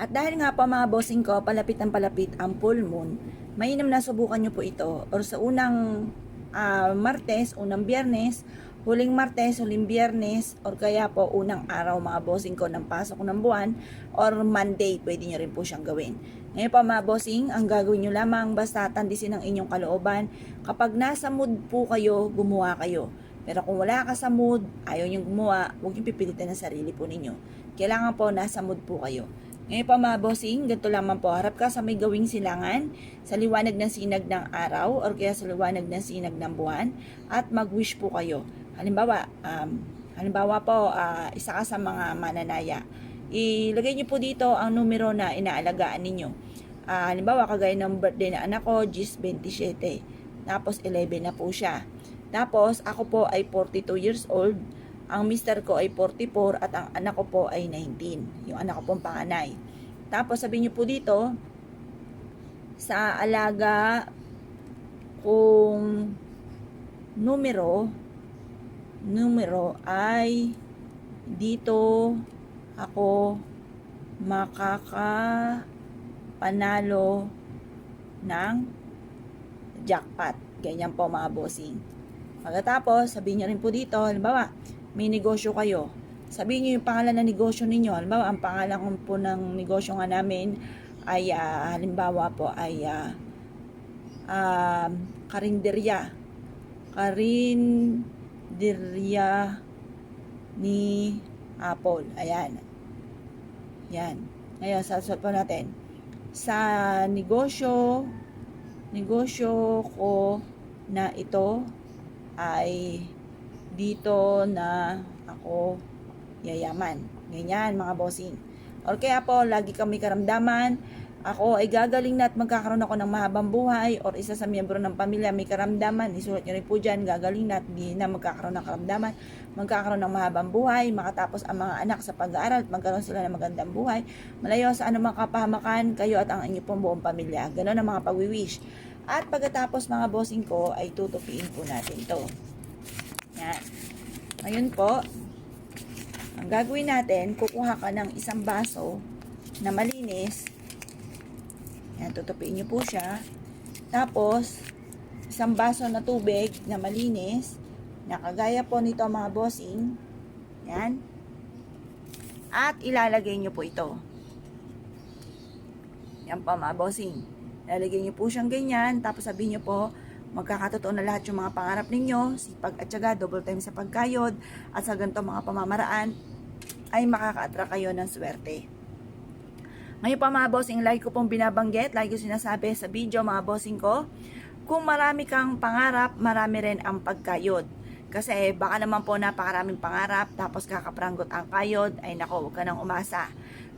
At dahil nga po mga bossing ko, palapit ang palapit ang full moon, mainam na subukan nyo po ito. Or sa unang Martes, unang Biyernes, huling Martes, huling Biyernes, or kaya po unang araw mga bossing ko ng pasok ng buwan, or Monday, pwede nyo rin po siyang gawin. Ngayon po mga bossing, ang gagawin nyo lamang basta tandisin ang inyong kalooban. Kapag nasa mood po kayo, gumawa kayo. Pero kung wala ka sa mood, ayaw nyo gumawa, huwag nyo pipilitin ang sarili po ninyo. Kailangan po nasa mood po kayo. Ngayon pa mga bossing, ganito lamang po, harap ka sa may gawing silangan, sa liwanag ng sinag ng araw, or kaya sa liwanag ng sinag ng buwan, at mag-wish po kayo. Halimbawa po, isa ka sa mga mananaya. Ilagay niyo po dito ang numero na inaalagaan ninyo. Halimbawa, kagaya ng birthday na anak ko, Gis 27. Tapos 11 na po siya. Tapos, ako po ay 42 years old. Ang mister ko ay 44 at ang anak ko po ay 19. Yung anak ko pong panganay. Tapos sabihin niyo po dito, sa alaga kung numero ay dito ako makakapanalo ng jackpot. Ganyan po mga bossing. Pagkatapos, sabihin niyo rin po dito, halimbawa, may negosyo kayo. Sabihin niyo yung pangalan ng negosyo ninyo. Halimbawa, ang pangalan po ng negosyo nga namin ay, halimbawa po, ay karinderya. Karinderya ni Apple. Ayan. Yan. Ngayon, sasot po natin. Sa negosyo ko na ito ay dito na ako yayaman. Ganyan mga bossing. Or kaya po, lagi kami karamdaman, ako ay gagaling na at magkakaroon ako ng mahabang buhay, or isa sa miyembro ng pamilya may karamdaman, isulat nyo rin po dyan, gagaling na at di na magkakaroon ng karamdaman, magkakaroon ng mahabang buhay, makatapos ang mga anak sa pag-aaral at magkaroon sila ng magandang buhay, malayo sa anumang kapahamakan, kayo at ang inyong pong buong pamilya. Ganon ang mga pag-wish. At pagkatapos mga bossing ko, ay tutupiin po natin to. Yan. Ngayon po, ang gagawin natin, kukuha ka ng isang baso na malinis. Yan, tutupiin nyo po siya. Tapos, isang baso na tubig na malinis, na kagaya po nito mga bossing. Yan. At ilalagay nyo po ito. Yan po mga bossing. Ilalagay nyo po siyang ganyan. Tapos sabihin nyo po, magkakatotoo na lahat yung mga pangarap ninyo, sipag at syaga, double time sa pagkayod, at sa ganito mga pamamaraan, ay makaka-attract kayo ng swerte. Ngayon pa mga bossing, lagi ko pong binabanggit, lagi ko sinasabi sa video mga bossing ko, kung marami kang pangarap, marami rin ang pagkayod. Kasi baka naman po napakaraming pangarap, tapos kakaprangot ang kayod, ay nako, huwag ka nang umasa.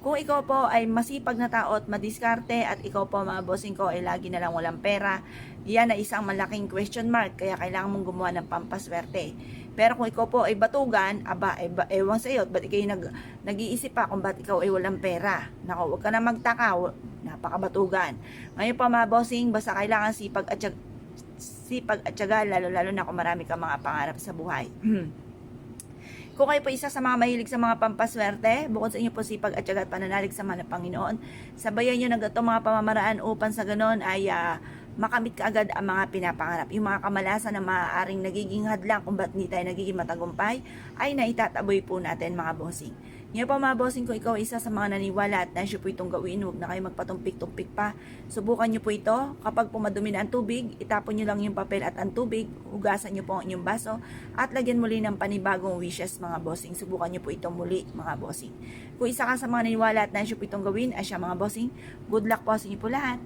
Kung ikaw po ay masipag na tao at madiskarte, at ikaw po mga bossing ko ay lagi na lang walang pera, yan ay isang malaking question mark, kaya kailangan mong gumawa ng pampaswerte. Pero kung ikaw po ay batugan, ewan sa iyo, ba't ikaw nag-iisip pa kung ba't ikaw ay walang pera? Nako, huwag ka na magtaka, napakabatugan. Ngayon pa mga bossing, basta kailangan sipag at syaga, lalo na kung marami kang mga pangarap sa buhay. Kung kayo po isa sa mga mahilig sa mga pampaswerte, bukod sa inyo po sipag at syaga at pananalig sa mga Panginoon, sabayan nyo na ito mga pamamaraan upang sa ganon ay makamit ka agad ang mga pinapangarap. Yung mga kamalasan na maaaring nagiging hadlang kung ba't hindi tayo nagiging matagumpay, ay naitataboy po natin mga bossing. Ngayon pa mga bossing, kung ikaw isa sa mga naniwala at nais po itong gawin, huwag na kayo magpatumpik-tumpik pa. Subukan nyo po ito. Kapag pumadumi na ang tubig, itapon nyo lang yung papel at ang tubig, hugasan nyo po ang inyong baso, at lagyan muli ng panibagong wishes mga bossing. Subukan nyo po ito muli mga bossing. Kung isa ka sa mga naniwala at nais po itong gawin, ay siya mga bossing, good luck po sa inyo po lahat.